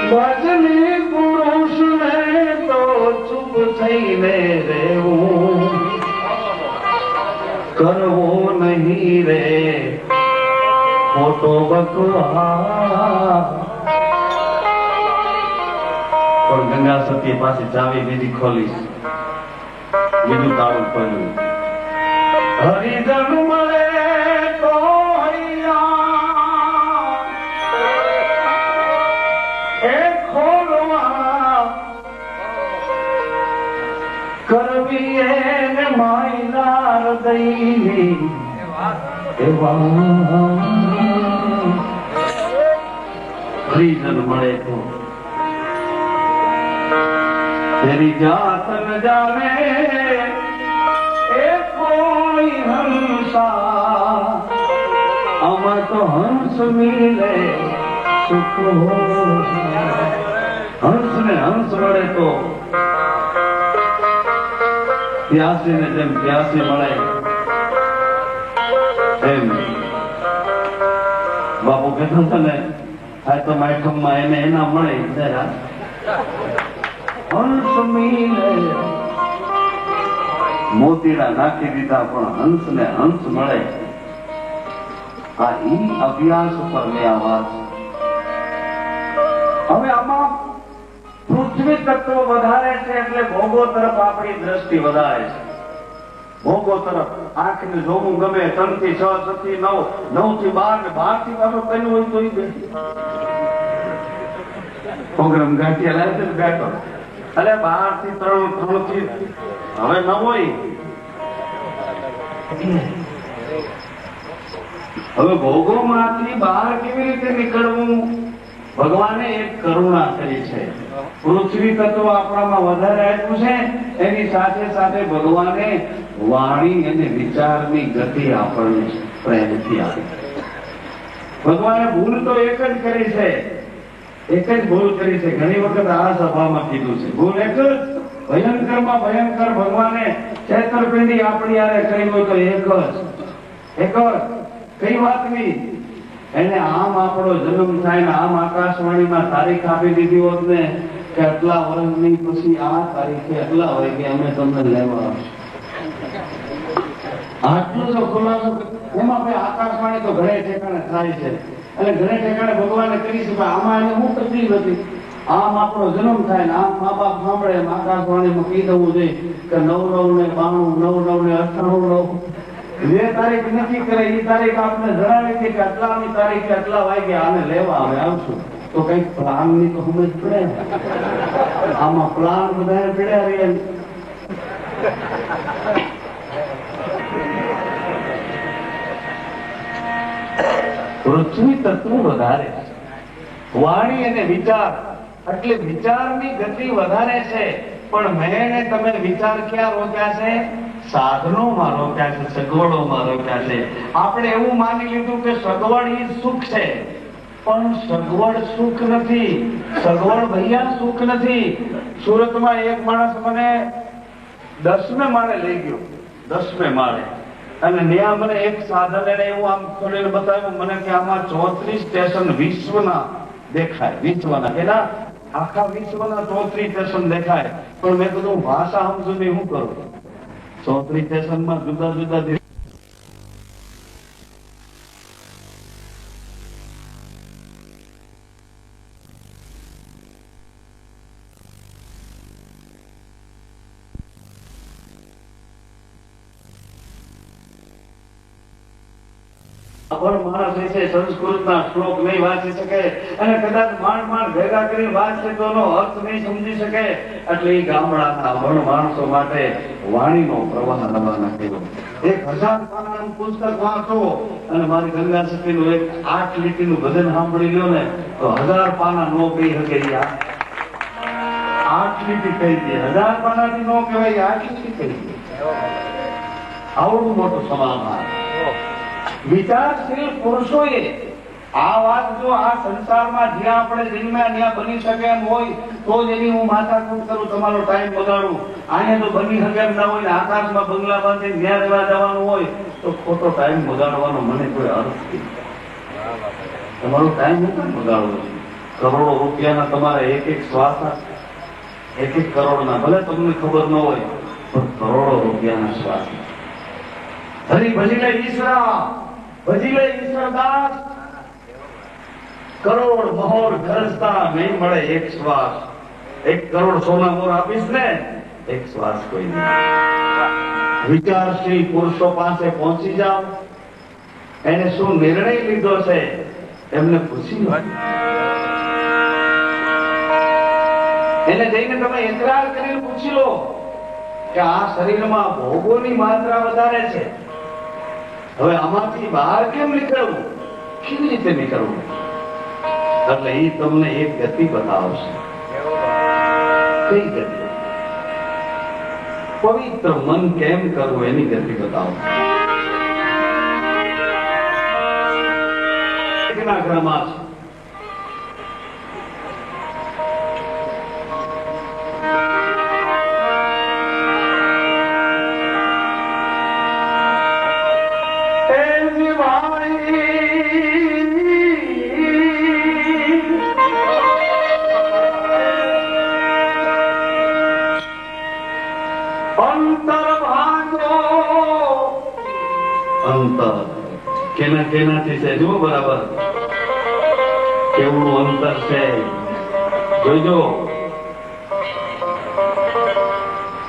ભજની પુરુષને તો ચૂપ થઈને રહેવું, કરવો નહીં રે ખોટો બકવાસ. પણ ગંગા સતી પાસે ચાવી બીજી ખોલીશ, બીજું તાળું ખોલ્યું. હરિજન મળે તો કરવી એને માયના હૃદયની હરિજન મળે તો તેરી જાત ન જાને એ કોઈ હંસા, આમાં તો હંસ મિલે સુખ. હંસ ને હંસ મળે તો પ્યાસી ને જેમ પ્યાસી મળે એમ બાપુ કહેતા હતા ને, આ તો માયઠમમાં એને એના મળે હંસ મિલે. મોતીડા નાખી દીધા પણ હંસ ને હંસ મળે. આ ઈ અભ્યાસ ઉપર મેં આ વાત. હવે આમાં પૃથ્વી તત્વ વધારે છે એટલે ભોગો તરફ આપણી દ્રષ્ટિ વધારે છે. ભોગો તરફ આંખને જોવું ગમે. 3 થી 6, 6 થી 9, 9 થી 12 ને 12 થી પાછો કઈ હોય તો પ્રોગ્રામ ગાંઠિયા લાવે છે બેઠો. અરે 12 થી 3, 3 થી હવે ન હોય. હવે ભોગો માંથી બહાર કેવી રીતે નીકળવું? ભગવાને એક કરુણા કરી છે. પૃથ્વી તત્વ આપણામાં વધારે આપ્યું છે, એની સાથે સાથે ભગવાને વાણી અને વિચારની ગતિ આપણને પ્રેમથી આપી. ભગવાને ભૂલ તો એક જ કરી છે, એક જ ભૂલ કરી છે. ઘણી વખત આ સભામાં કીધું છે ભૂલ એક જ. ભયંકરમાં ભયંકર ભગવાને છેતરપિંડી આપણી આરે કરી હોય તો એક જ કઈ વાતની. એને આમ આપણો જન્મ થાય ને આમ આકાશવાણીમાં તારીખ આપી દીધી હોત ને કે આટલા વર્ષની પછી આ તારીખે આટલા હોય કે અમે તમને લેવા આવશું. આટલું તો ખુલાસો. એમાં ભાઈ આકાશવાણી તો ઘરે ઠેકાણે થાય છે અને ઘરે ઠેકાણે ભગવાને કરી છે. આમાં એને શું તકલીફ હતી? આમ આપણો જન્મ થાય ને આમ મા બાપ સાંભળે એમ આકાશવાણીમાં કહી દેવું જોઈએ કે 9 9 ને 92, 9 9 ને 98. જે તારીખ નક્કી કરે એ તારીખ આપને જણાવી હતી કે આટલાની તારીખે આટલા વાગે આને લેવા અમે આવશું. તો કઈક પ્લાન ની તો સમજ પડે. આમાં પ્લાન બધા પડ્યા રહે. પૃથ્વી તત્વ વધારે, વાણી અને વિચાર એટલે વિચારની ગતિ વધારે છે. પણ મેં તમે વિચાર ક્યાં રોક્યા છે? સાધનોમાં રોક્યા છે, સગવડોમાં રોક્યા છે. આપણે એવું માની લીધું કે સગવડ એ સુખ છે, પણ સગવડ સુખ નથી. સગવડ ભૈયા સુખ નથી. સુરતમાં એક માણસ મને 10મે માળે લઈ ગયો, 10મે માળે, અને ત્યાં મને એક સાધન એને એવું આમ ખોલીને બતાવ્યું મને કે આમાં 34 સ્ટેશન વિશ્વના દેખાય. વિશ્વના એના આખા વિશ્વના 34 સ્ટેશન દેખાય. પણ મેં કીધું ભાષા સમજુ નહીં, શું કરું? 34 સ્ટેશનમાં જુદા જુદા માણસ છે સંસ્કૃતના શ્લોક નહીં વાંચી શકે અને કદાચ માંડ ભેગા કરીને વાંચે તો એનો અર્થ નહીં સમજી શકે. એટલે એ ગામડાના અભણ માણસો માટે વાણીનો પ્રવાહ રવાના કર્યો. 1000 પાનાનું પુસ્તક વાંચો અને મારી ગંગા સતીનું એક 8 લીટીનું ભજન સાંભળી લ્યો ને તો 1000 પાના નો કહી શકે. 8 લીટી કહી દે. 1000 પાનાથી નો કહેવાય, 8 લીટી કહી દે. આવડું મોટું સમાધાન. વિચારશીલ પુરુષોએ આ વાત જો આ સંસારમાં જ્યાં આપણે જન્મ્યા ત્યાં બની શકે એમ હોય તો જ એની હું માથાકૂટ કરું, તમારો ટાઈમ બગાડું. અહીંયા તો બની શકે એમ ના હોય ને આકાશમાં બંગલા બાંધી ત્યાં રહેવા જવાનું હોય તો ખોટો ટાઈમ બગાડવાનો મને કોઈ અર્થ નથી. તમારો ટાઈમ હું કેમ બગાડવો છે? કરોડો રૂપિયાના તમારા એક એક શ્વાસ, એક એક કરોડના, ભલે તમને ખબર ન હોય પણ કરોડો રૂપિયાના શ્વાસ. હરી ભજી લે ઈશ્વરા, ભજી લે ઈશ્વરદાસ. કરોડ મહોર ગરજતા નહીં મળે એક શ્વાસ. 1 કરોડ સોના મોર આપીશ ને, એક શ્વાસ કોઈ નહીં. વિચારશીલ પુરુષો પાસે પહોંચી જાઓ, એને શું નિર્ણય લીધો છે એમને પૂછી લો. એને જઈને તમે ઇકરાર કરીને પૂછી લો કે આ શરીરમાં ભોગોની માત્રા વધારે છે, હવે આમાંથી બહાર કેમ નીકળવું, કેવી રીતે નીકળવું? એટલે એ તમને એક ગતિ બતાવશે. કઈ ગતિ? પવિત્ર મન કેમ કરવું એની ગતિ બતાવશે. કેટલા ક્રમમાં છે? અંતર કેનાથી છે જુઓ બરાબર, કેવડું અંતર છે જોજો.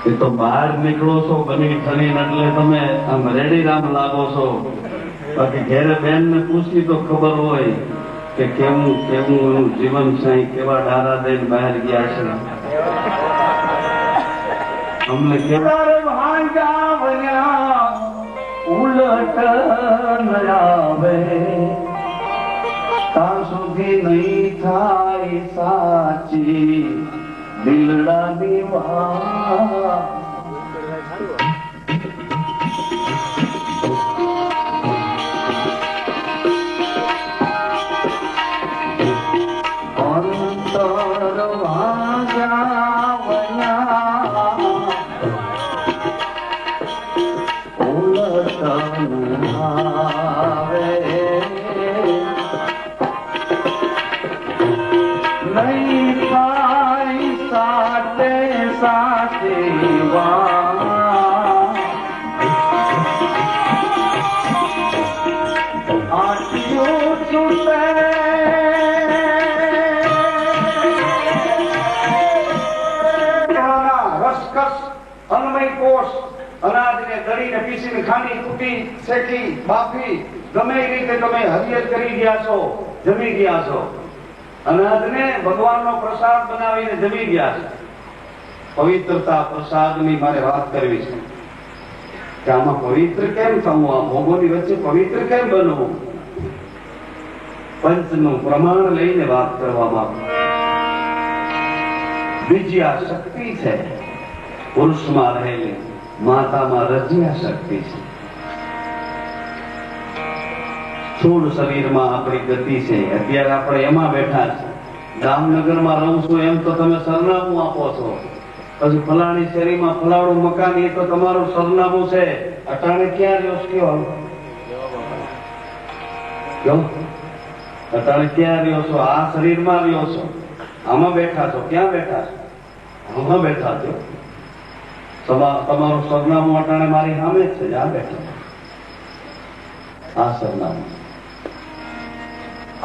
એ તો બહાર નીકળો છો બની ઠની એટલે તમે આમ રેડી રામ લાગો છો, બાકી ઘેરે બેન ને પૂછી તો ખબર હોય કે કેવું કેવું જીવન છે, કેવા ડારા દઈને બહાર ગયા છે. અમને કેવા ઉલટ ન આવે ત્યાં સુધી નહીં થાય સાચી દિલડાની વાત. અંતર વાગ્યા અનાજને દળીને પીસીને ખાંડી કૂટી શેકી બાફી ગમે એ રીતે તમે હરિયત કરી ગયા છો, જમી ગયા છો. અનાજને ભગવાનનો પ્રસાદ બનાવીને જમી ગયા છો. પવિત્રતા પ્રસાદની મારે વાત કરવી છે કે આમાં પવિત્ર કેમ થવું, આ ભોગોની વચ્ચે પવિત્ર કેમ બનવું. પંચનું પ્રમાણ લઈને વાત કરવામાં. બીજી આ શક્તિ છે પુરુષમાં રહેલી, માતામાં રજ્યા શક્તિ છે. સ્થૂળ શરીરમાં આપણી ગતિ છે. અત્યારે આપણે એમાં બેઠા છે. જામનગરમાં રહું છું એમ તો તમે સરનામું આપો છો, પછી ફલાણી શેરીમાં ફલાણું મકાન એ તો તમારું સરનામું છે. અટાણે ક્યાં રહ્યો કયો? અટાણે ક્યાં રહ્યો છો? આ શરીરમાં રહ્યો છો, આમાં બેઠા છો. ક્યાં બેઠા છો? આમાં બેઠા છો. તમારું સરનામું અટાણે મારી સામે જ છે. જ્યાં બેઠા આ સરનામું.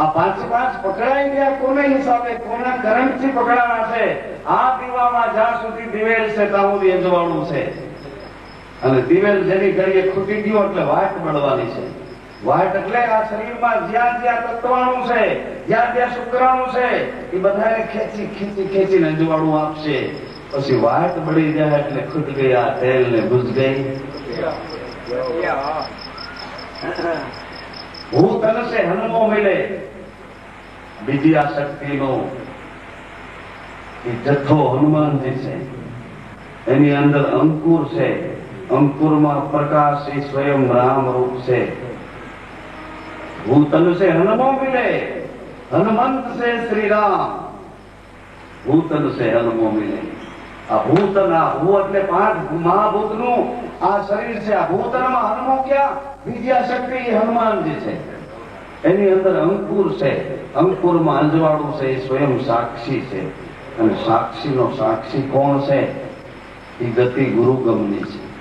આ 5 પકડાઈ ગયા કોને હિસાબે, કોના કરંટથી પકડાણા છે? આ દીવામાં જ્યાં સુધી દિવેલ છે ત્યાં સુધી અજવાળું છે. અને દિવેલ જેની ઘડીએ ખૂટી ગયો એટલે વાટ મળવાની છે. વાટ એટલે આ શરીરમાં જ્યાં જ્યાં તત્વાણું છે, જ્યાં જ્યાં શુક્રાણુ છે, એ બધાને ખેંચી ખેંચી ખેંચીને અજવાળું આપશે. પછી વાટ બળી જાય એટલે ખૂટ ગયા તેલ ને ભૂજ ગઈ. ભૂત અનસે હનુમો મિલે. બીજી આ શક્તિનો જથ્થો હનુમાનજી છે. એની અંદર અંકુર છે. અંકુરમાં પ્રકાશ એ સ્વયં રામ રૂપ છે. ભૂત અનસે હનુમો મિલે, હનુમંત છે શ્રી રામ. ભૂત અનસે હનુમો મિલે. આ ભૂત ના ભૂ એટલે 5 મહાભૂતનું આ શરીર છે. આ ભૂતનમાં હનુમો ક્યાં? બીજી શક્તિ હનુમાનજી છે. એની અંદર અંકુર છે, અંકુરમાં અંજવાળું છે, એ સ્વયં સાક્ષી છે. અને સાક્ષીનો સાક્ષી કોણ છે? એ ગતિ ગુરુગમની છે.